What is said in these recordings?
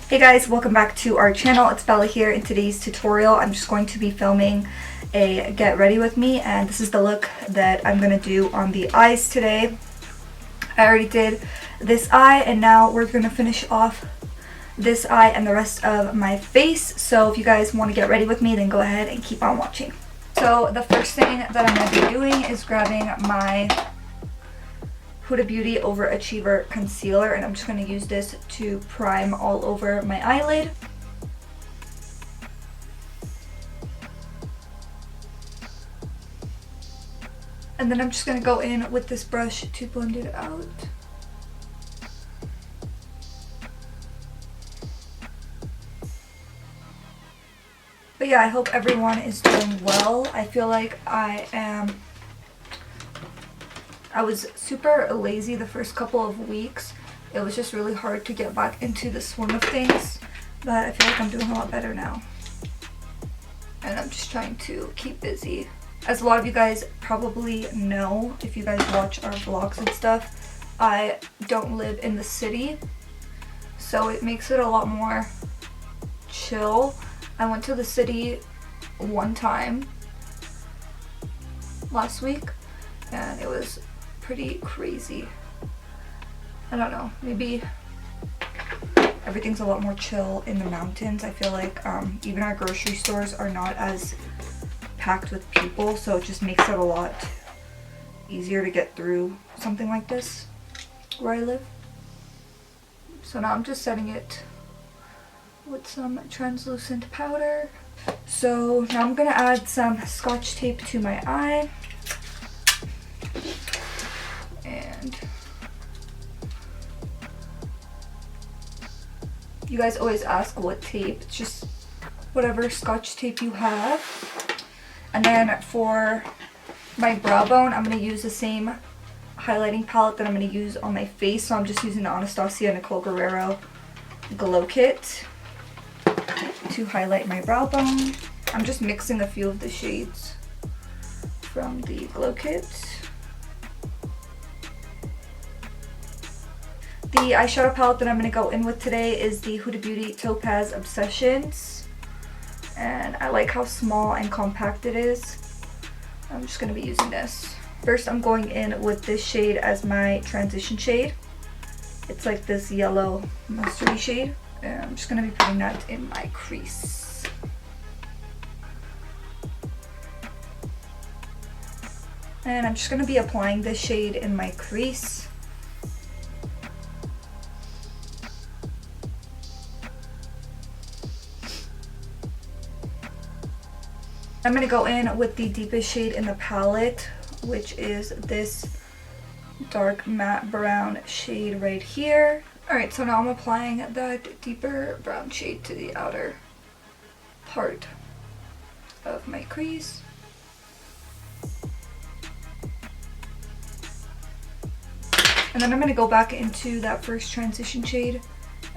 Hey guys, welcome back to our channel. It's Bella here. In today's tutorial, I'm just going to be filming a get ready with me, and this is the look that I'm going to do on the eyes today. I already did this eye, and now we're going to finish off this eye and the rest of my face. So if you guys want to get ready with me, then go ahead and keep on watching. So the first thing that I'm going to be doing is grabbing my Huda Beauty Overachiever Concealer, and I'm just going to use this to prime all over my eyelid. And then I'm just going to go in with this brush to blend it out. But yeah, I hope everyone is doing well. I feel like I was super lazy the first couple of weeks. It was just really hard to get back into the swing of things, but I feel like I'm doing a lot better now. And I'm just trying to keep busy. As a lot of you guys probably know, if you guys watch our vlogs and stuff, I don't live in the city, so it makes it a lot more chill. I went to the city one time last week, and it was pretty crazy. I don't know, maybe everything's a lot more chill in the mountains. I feel like even our grocery stores are not as packed with people, so it just makes it a lot easier to get through something like this where I live. So now I'm just setting it with some translucent powder. So now I'm gonna add some Scotch tape to my eye. And you guys always ask what tape. It's just whatever Scotch tape you have. And then for my brow bone, I'm going to use the same highlighting palette that I'm going to use on my face. So I'm just using the Anastasia Nicole Guerrero Glow Kit to highlight my brow bone. I'm just mixing a few of the shades from the Glow Kit. The eyeshadow palette that I'm going to go in with today is the Huda Beauty Topaz Obsessions, and I like how small and compact it is. I'm just going to be using this. First, I'm going in with this shade as my transition shade. It's like this yellow mustardy shade, and I'm just going to be putting that in my crease. And I'm just going to be applying this shade in my crease. I'm going to go in with the deepest shade in the palette, which is this dark matte brown shade right here. Alright, so now I'm applying that deeper brown shade to the outer part of my crease. And then I'm going to go back into that first transition shade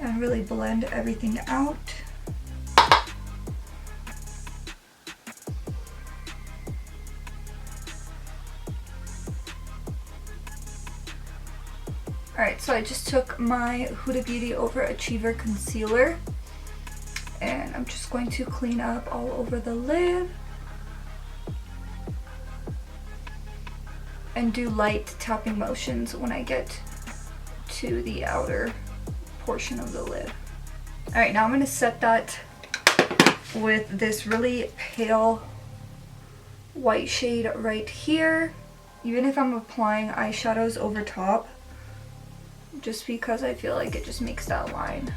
and really blend everything out. Alright, so I just took my Huda Beauty Overachiever Concealer, and I'm just going to clean up all over the lid and do light tapping motions when I get to the outer portion of the lid. Alright, now I'm going to set that with this really pale white shade right here, even if I'm applying eyeshadows over top, just because I feel like it just makes that line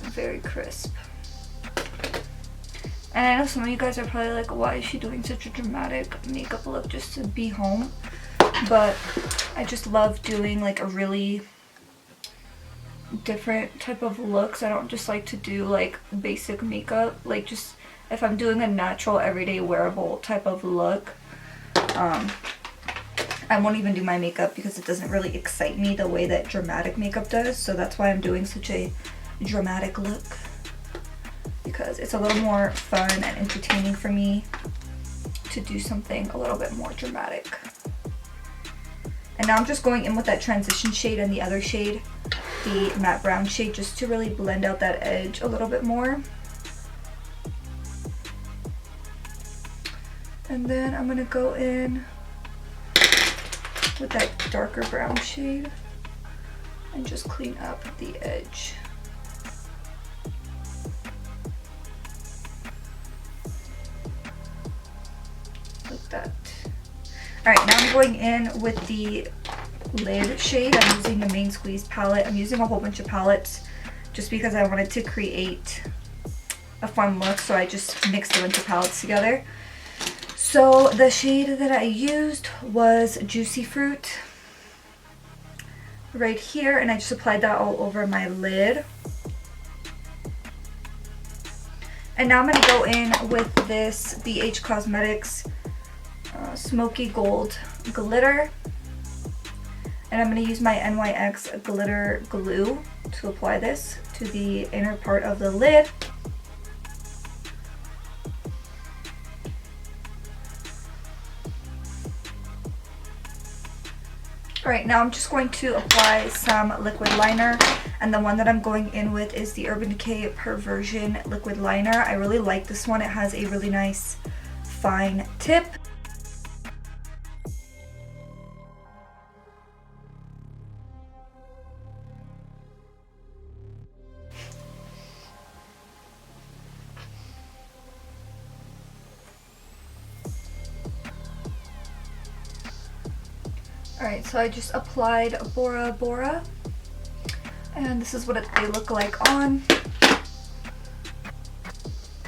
very crisp. And I know some of you guys are probably like, why is she doing such a dramatic makeup look just to be home? But I just love doing like a really different type of looks. I don't just like to do like basic makeup. Like, just if I'm doing a natural everyday wearable type of look, I won't even do my makeup because it doesn't really excite me the way that dramatic makeup does. So that's why I'm doing such a dramatic look, because it's a little more fun and entertaining for me to do something a little bit more dramatic. And now I'm just going in with that transition shade and the other shade the matte brown shade just to really blend out that edge a little bit more. And then I'm going to go in with that darker brown shade and just clean up the edge. Like that. Alright, now I'm going in with the lid shade. I'm using the Main Squeeze palette. I'm using a whole bunch of palettes just because I wanted to create a fun look, so I just mixed a bunch of palettes together. So the shade that I used was Juicy Fruit right here, and I just applied that all over my lid. And now I'm going to go in with this BH Cosmetics Smoky Gold Glitter. And I'm going to use my NYX Glitter Glue to apply this to the inner part of the lid. Alright, now I'm just going to apply some liquid liner, and the one that I'm going in with is the Urban Decay Perversion Liquid Liner. I really like this one. It has a really nice fine tip. Alright, so I just applied Bora Bora, and this is what they look like on,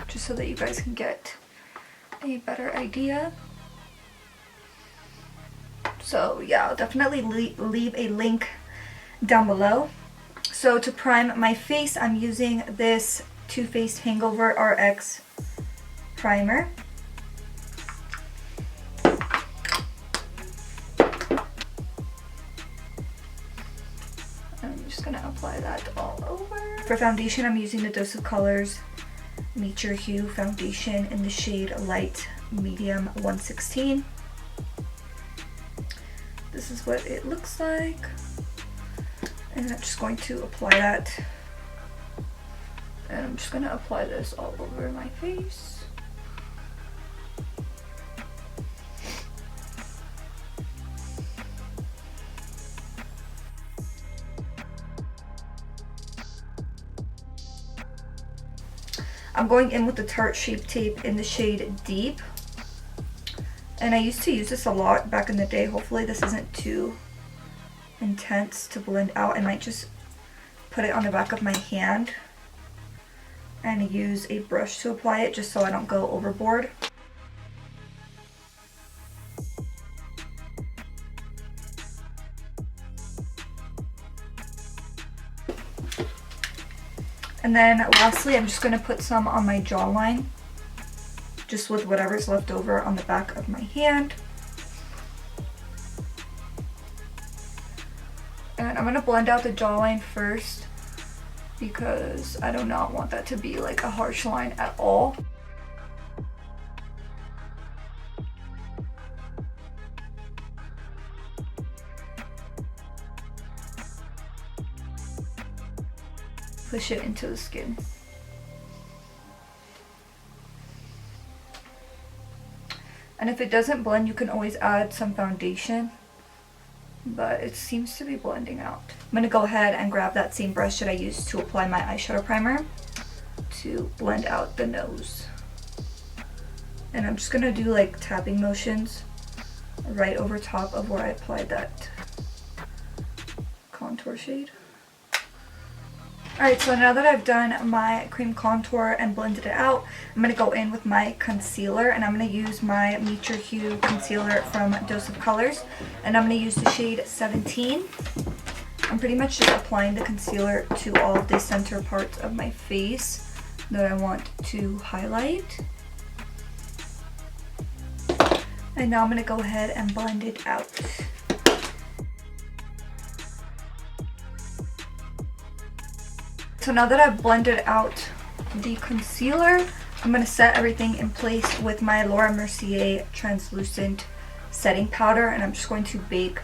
just so that you guys can get a better idea. So yeah, I'll definitely leave a link down below. So to prime my face, I'm using this Too Faced Hangover RX primer. Apply that all over. For foundation, I'm using the Dose of Colors Meet Your Hue foundation in the shade Light Medium 116. This is what it looks like, and I'm just going to apply that, and I'm just going to apply this all over my face. I'm going in with the Tarte Shape Tape in the shade Deep. And I used to use this a lot back in the day. Hopefully this isn't too intense to blend out. I might just put it on the back of my hand and use a brush to apply it just so I don't go overboard. And then lastly, I'm just going to put some on my jawline, just with whatever's left over on the back of my hand. And I'm going to blend out the jawline first because I do not want that to be like a harsh line at all. Push it into the skin. And if it doesn't blend, you can always add some foundation, but it seems to be blending out. I'm going to go ahead and grab that same brush that I used to apply my eyeshadow primer to blend out the nose. And I'm just going to do like tapping motions right over top of where I applied that contour shade. Alright, so now that I've done my cream contour and blended it out, I'm going to go in with my concealer, and I'm going to use my Meet Your Hue concealer from Dose of Colors, and I'm going to use the shade 17. I'm pretty much just applying the concealer to all of the center parts of my face that I want to highlight. And now I'm going to go ahead and blend it out. So now that I've blended out the concealer, I'm going to set everything in place with my Laura Mercier translucent setting powder, and I'm just going to bake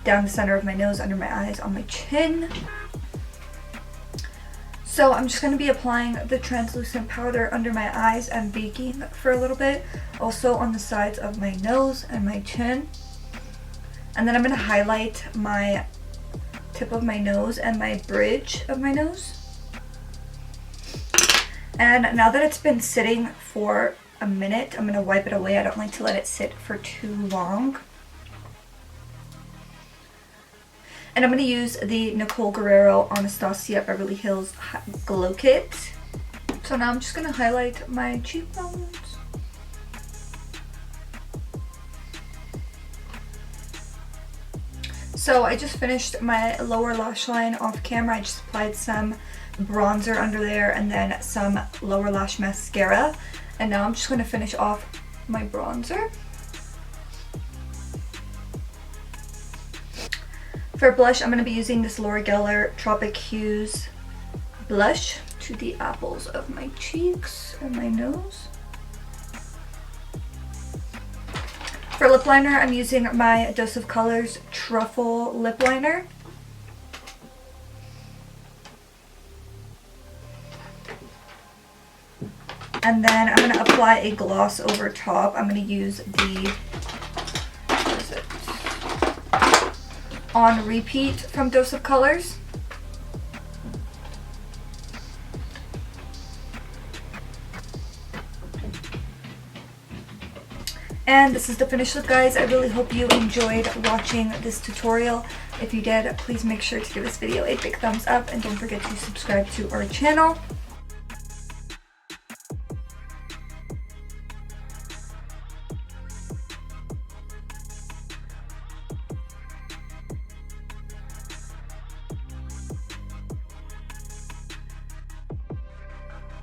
down the center of my nose, under my eyes, on my chin. So I'm just going to be applying the translucent powder under my eyes and baking for a little bit. Also on the sides of my nose and my chin. And then I'm going to highlight my tip of my nose and my bridge of my nose. And now that it's been sitting for a minute, I'm going to wipe it away. I don't like to let it sit for too long. And I'm going to use the Nicole Guerrero Anastasia Beverly Hills Glow Kit. So now I'm just going to highlight my cheekbones. So I just finished my lower lash line off camera. I just applied some bronzer under there and then some lower lash mascara. And now I'm just going to finish off my bronzer. For blush, I'm going to be using this Laura Geller Tropic Hues blush to the apples of my cheeks and my nose. For lip liner, I'm using my Dose of Colors Truffle Lip Liner. And then I'm going to apply a gloss over top. I'm going to use the On Repeat from Dose of Colors. And this is the finished look, guys. I really hope you enjoyed watching this tutorial. If you did, please make sure to give this video a big thumbs up and don't forget to subscribe to our channel.